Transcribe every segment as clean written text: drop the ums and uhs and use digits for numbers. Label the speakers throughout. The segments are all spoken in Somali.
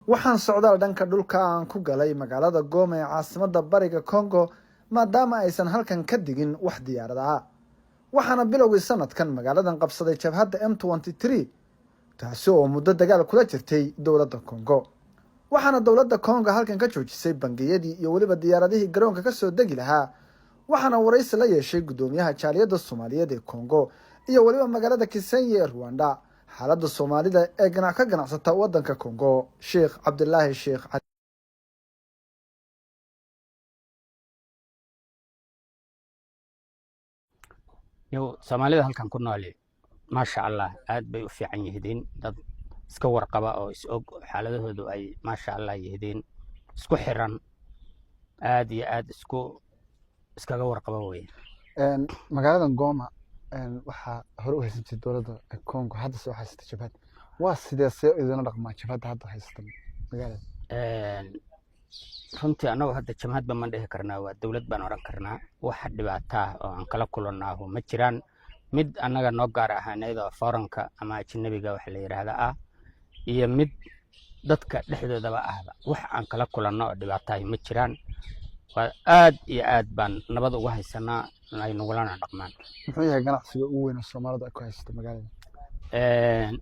Speaker 1: waxaan socdaal dhanka dhulka aan ku galay magaalada Goma ee caasimadda bariga Congo maadaama aysan halkan ka digin wax diyaarad ah. waxaana bilowgii sanadkan magaaladan qabsaday jabhadda M23 taasi oo muddo dagaal kula jirtay dowladda Congo. waxaana dowladda Congo halkan ka joojisay bangiyadii iyo waliba diyaaradihii garoonka ka soo degi lahaa. waxaana waraysi la yeeshay gudoomiyaha jaaliyadda Soomaaliyeed ee Congo iyo waliba magaalada Kisenyi ee Rwanda xaaladda Soomaalida ee ka ganacsata waddanka Congo Sheekh Cabdullaahi Sheekh
Speaker 2: Soomaalida halkan ku nool maasha Allah aad bay u fiican yihiin dad iska warqaba oo is og xaaladahoodu ay maasha Allah yihiin isku xiran aad iyo aad iskaga warqaba way
Speaker 1: magaaladan Goma waxa hore u haysatay dowladda Congo hadda soo haysatay jabhad waa sidee idin dhaqmaa jabhadda hadda haysata magaalada
Speaker 2: runtii anagu hadda jabhadba ma dhihi karnaa waa dowlad baan oran karnaa wax dhibaato ah oo aan kala kulannaaho ma jiraan mid anaga noo gaar ahaaneed oo foranka ama ajnabiga wax la yiraahdo ah iyo mid dadka dhexdoodaba ahba wax aan kala kulanno oo dhibaato ah ma jiraan waa aad iyo aad baan nabad ugu haysanaa ay nugulana dhaqmaan
Speaker 1: muxuu yahay ganacsiga ugu weyn oo Soomaalida ay ku haysato magaalada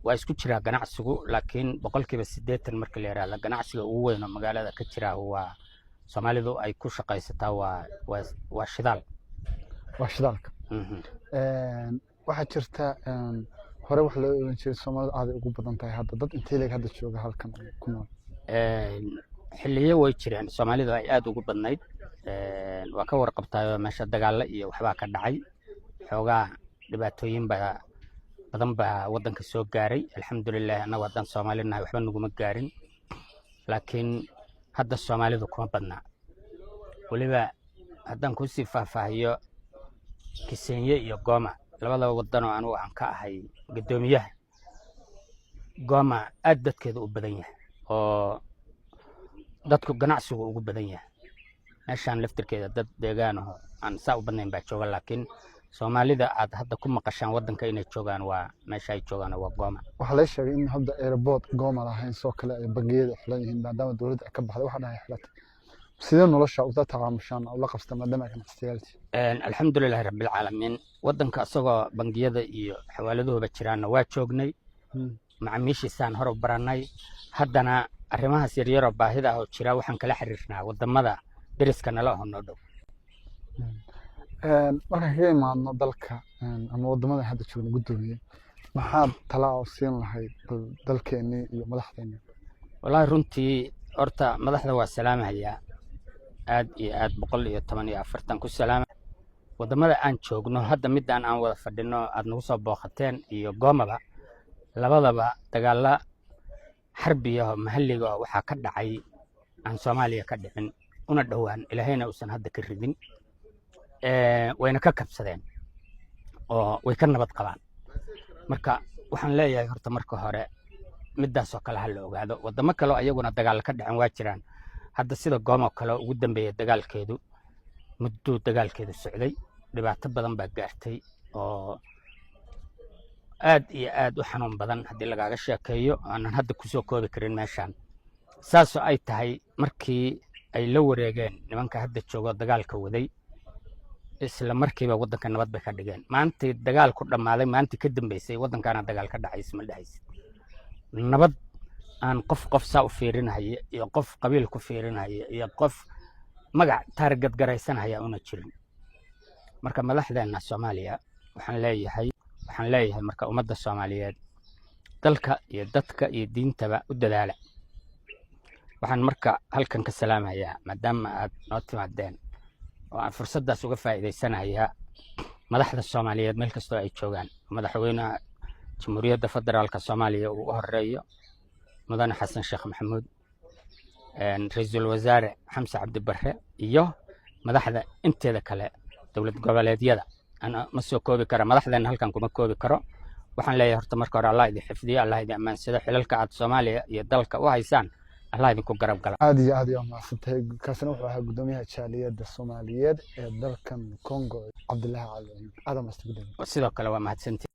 Speaker 2: waa isku jira ganacsigu laakiin 80% marka la yiraahdo ganacsiga ugu weyn oo magaalada ka jira waa Soomaalidu ay ku shaqaysataa waa shidaal
Speaker 1: shidaalka waxa jirta hore wax loo oran jiray Soomaalida aad ugu badan tahay hadda dad intee leeg hadda jooga halkan ku nool
Speaker 2: xilliyo way jireen Soomaalida ay aad ugu badnayd waa ka warqabtay meesha dagaal iyo waxba ka dhacay xoogaa dhibaatooyin badan baa wadanka soo gaaray alxamdulillah anagu wadan Soomaalina waxba naguma gaarin laakiin hadda Soomaalidu kuma badna waliba hadan ku sii faahfaahiyo Kisenyi iyo Goma labada wadan oo anu aan ka ahay gudoomiyaha Goma aad dadkeedu u badan yahay oo dadku ganacsigu ugu badan yahay meeshaan laftirkeeda dad deegaan oo aan saa u badnayn baa jooga laakiin Soomaalida aad hadda ku maqashaan wadanka inay joogaan waa meesha ay joogaan waa Goma
Speaker 1: waxa la sheegay in hadda airport Goma lahayn soo kale ay bangiyada xiran yihiin maadaama dowladda ka baxday waxa dhahay xiratay sidee nolosha u taqaamushaan oo la qabsta maadaama ganacsiyaasha
Speaker 2: alxamdulillah rabbil caalamiin wadanka asagoo bangiyada iyo xawaaladooda jiraan waa joognay macaamiishiisaan hor u baranay haddana arrimahaas yaryar oo baahida ah oo jira waxaan kala xiriirnaa wadamada deriska nala oo noo dhow
Speaker 1: marka ka imaadno dalka ama wadamada hadda joogna gudoomiye maxaa tala oo siin lahayd dalkeena iyo madaxdeena
Speaker 2: wallahi runtii horta madaxda waa salaamayaa aad iyo aad 114 ku salaama wadamada aan joogno hadda midaan aan wada fadhino aad nagu soo booqateen iyo Gomaba labadaba dagaala xarbiyo maxalliga waxa ka dhacay aan Soomaaliya ka dhicin una dhawaan ilaahayna uusan hadda ka ridin wayna ka kabsadeen oo way ka nabad qabaan marka waxaan leeyahay horta marka hore midaas oo kale hal ogaado wadamo kale ayaguna dagaal ka dhacin waa jiraan hadda sida Goma kale ugu dambeeyay dagaalkeedu muddo dagaalkeedu socday dhibaato badan baa gaartay oo aad iyo aad u xanuun badan hadii lagaaga sheekeeyo aan hadda ku soo koobi karin meeshaan saasoo ay tahay markii ay la wareegeen nimanka hadda jooga dagaalka waday isla markiiba wadanka nabad bay ka dhigeen maanta dagaal ku dhamaaday maanta ka dambeysay wadankaana dagaal ka dhacay isma dhaxaysid nabad aan qof saa u fiirinahay iyo qof qabiil ku fiirinahay iyo qof magac target garaysanaya una jirin marka madaxdeena Soomaaliya waxaan leeyahay marka ummadda Soomaaliyeed dalka iyo dadka iyo diintaba u dadaala waxaan marka halkan ka salaamayaa maadaama aad noo timaadeen oo aan fursadaas uga faa'iideysanayaa madaxda Soomaaliyeed meel kasta ay joogaan madaxweynaha Jamhuuriyadda Federaalka Soomaaliya uu horeeyo mudane Xasan Sheekh Maxamuud ra'iisul wasaare Xamse Cabdi Barre iyo madaxda inteeda kale dowlad goboleedyada ana ma soo koobi karo madaxdeena halkan kuma koobi karo waxaan leeyahay horta marka hore Allah idin xifdiyo Allah idin amaansado xilalka aad Soomaaliya iyo dalka u haysaan Allah idinku garab gala
Speaker 1: aad iyo aad maasantay kaasina wuxuu ahaa gudoomiyaha jaaliyadda Soomaaliyeed ee dalkan Congo Cabdullaahi Cali Adam Astagdin
Speaker 2: sidoo kale waa mahadsantii